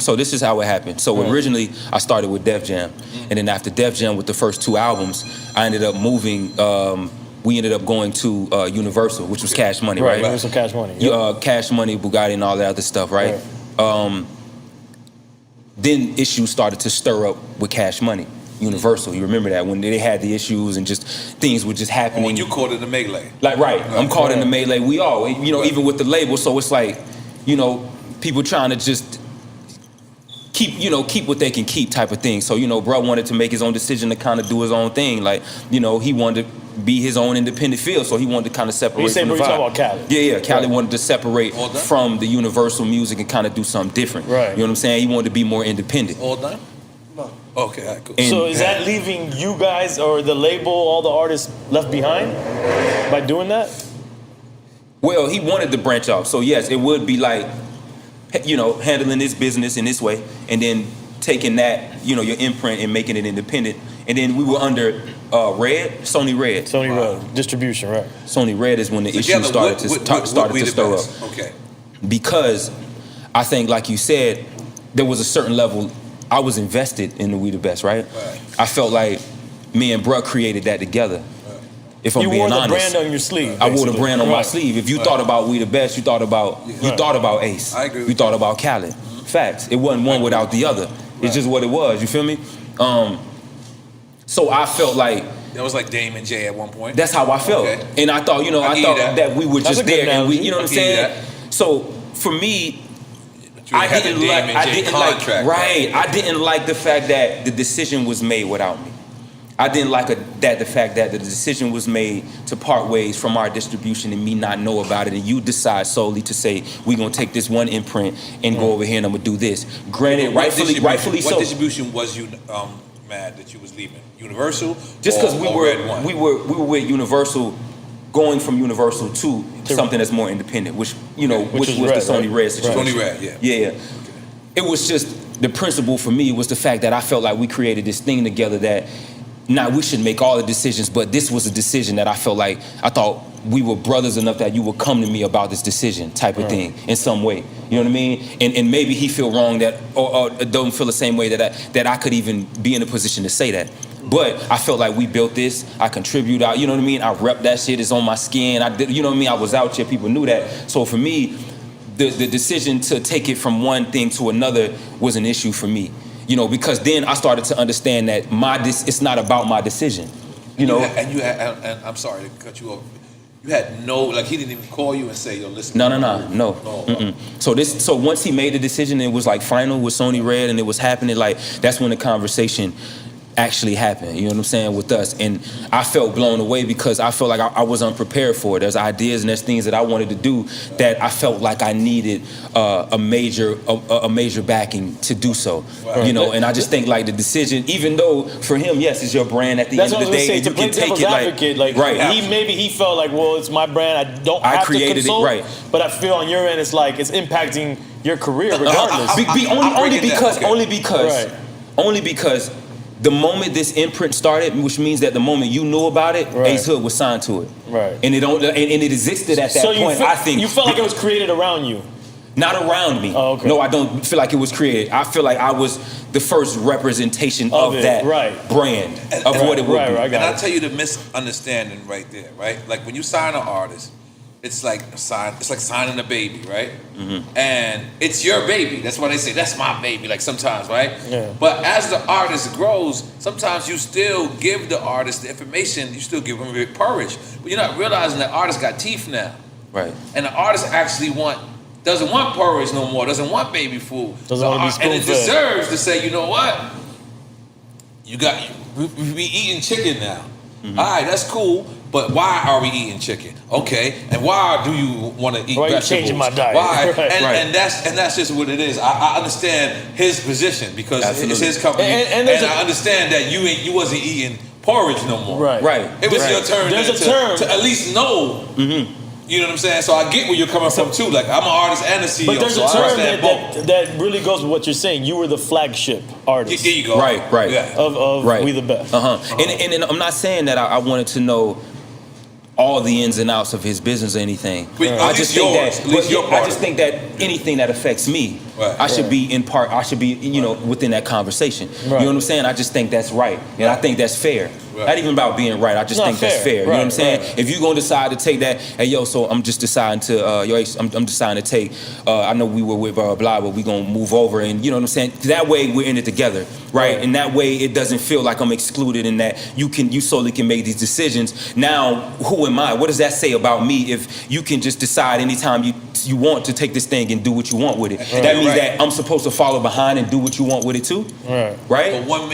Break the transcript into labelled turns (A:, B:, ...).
A: So this is how it happened. So originally, I started with Def Jam. And then after Def Jam, with the first 2 albums, I ended up moving, we ended up going to Universal, which was Cash Money, right?
B: Universal Cash Money. Yep.
A: Cash Money, Bugatti, and all that other stuff, right? Then issues started to stir up with Cash Money. Universal, you remember that when they had the issues and just things were just happening.
C: When you caught in the melee.
A: Like, I'm caught in the melee. We all, even with the label. So it's like, people trying to just keep what they can keep type of thing. So, bro wanted to make his own decision to kind of do his own thing. Like, he wanted to be his own independent field, so he wanted to kind of separate from the vibe.
B: You talking about Cali?
A: Yeah, Cali wanted to separate from the Universal music and kind of do something different.
B: Right.
A: You know what I'm saying? He wanted to be more independent.
C: All done? No. Okay, all right, cool.
B: So is that leaving you guys or the label, all the artists left behind by doing that?
A: Well, he wanted to branch off, so yes, it would be like, handling this business in this way, and then taking that, your imprint and making it independent. And then we were under Sony Red.
B: Sony Red, distribution, right.
A: Sony Red is when the issue started to stir up.
C: Okay.
A: Because I think, like you said, there was a certain level, I was invested in the We the Best, right? I felt like me and Bruh created that together. If I'm being honest.
B: You wore the brand on your sleeve.
A: I wore the brand on my sleeve. If you thought about We the Best, you thought about Ace.
C: I agree.
A: You thought about Khaled. Facts. It wasn't one without the other. It's just what it was. You feel me? So I felt like
C: that was like Dame and Jay at one point.
A: That's how I felt, and I thought, I thought that we were just there, and we, what I'm saying. So for me, I didn't like the fact that the decision was made without me. I didn't like the fact that the decision was made to part ways from our distribution and me not know about it, and you decide solely to say we're gonna take this one imprint and go over here and I'm gonna do this. Granted, rightfully so.
C: What distribution was you mad that you was leaving? Universal?
A: Just because we were with Universal, going from Universal to something that's more independent, which was the Sony Red situation.
C: Sony Red, yeah.
A: Yeah. Okay. It was just the principle for me was the fact that I felt like we created this thing together that. Now we should make all the decisions, but this was a decision that I felt like I thought we were brothers enough that you would come to me about this decision type of thing in some way. You know what I mean? And maybe he feel wrong that or don't feel the same way that I could even be in a position to say that. But I felt like we built this. I contribute out. You know what I mean? I rep that shit. It's on my skin. I did. You know what I mean? I was out here. People knew that. So for me, the decision to take it from one thing to another was an issue for me. Because then I started to understand that it's not about my decision.
C: And I'm sorry to cut you off. You had he didn't even call you and say, yo, listen.
A: No. So once he made the decision, it was like final with Sony Red and it was happening, like that's when the conversation actually happened, you know what I'm saying, with us. And I felt blown away because I felt like I was unprepared for it. There's ideas and there's things that I wanted to do that I felt like I needed a major backing to do so. And I just think like the decision, even though for him, yes, it's your brand at the end of the day, and you can take it
B: maybe he felt like, well, it's my brand, I don't have to consult, but I feel on your end it's like it's impacting your career regardless.
A: Only because the moment this imprint started, which means that the moment you knew about it, Ace Hood was signed to it.
B: Right.
A: And it existed at that point. I think
B: you felt like it was created around you.
A: Not around me.
B: Oh, okay.
A: No, I don't feel like it was created. I feel like I was the first representation of that brand, of what it would be.
C: And I'll tell you the misunderstanding right there, right? Like when you sign an artist, it's like signing a baby, right? Mm-hmm. And it's your baby. That's why they say, that's my baby, like sometimes, right?
B: Yeah.
C: But as the artist grows, sometimes you still give the artist the information, you still give them porridge. But you're not realizing that artists got teeth now.
A: Right.
C: And the artist actually doesn't want porridge no more, doesn't want baby food.
B: Doesn't want to be spoon-fed.
C: And it deserves to say, you know what? We eating chicken now. Mm-hmm. All right, that's cool. But why are we eating chicken? Okay, and why do you want to eat vegetables?
B: Why are you changing my diet?
C: Why? And that's just what it is. I understand his position because it's his company, and I understand that you wasn't eating porridge no more.
A: Right.
C: It was your turn.
B: There's a term
C: to at least know.
A: Mm-hmm.
C: You know what I'm saying? So I get where you're coming from too. Like I'm an artist and a CEO.
B: But there's a term that really goes with what you're saying. You were the flagship artist.
C: There you go.
A: Right.
C: Yeah.
B: Of We the Best.
A: And I'm not saying that I wanted to know all the ins and outs of his business or anything.
C: I just think that anything that affects me,
A: I should be in part. I should be, you know, within that conversation. You know what I'm saying? I just think that's right, and I think that's fair. Not even about being right. I just think that's fair. You know what I'm saying? If you're gonna decide to take that, hey yo, so I'm just deciding to, I'm deciding to take. I know we were with blah, but we gonna move over, and you know what I'm saying. That way we're in it together, right? And that way it doesn't feel like I'm excluded, in that you solely can make these decisions. Now, who am I? What does that say about me if you can just decide anytime you want to take this thing and do what you want with it? That means that I'm supposed to follow behind and do what you want with it too, right?
C: But one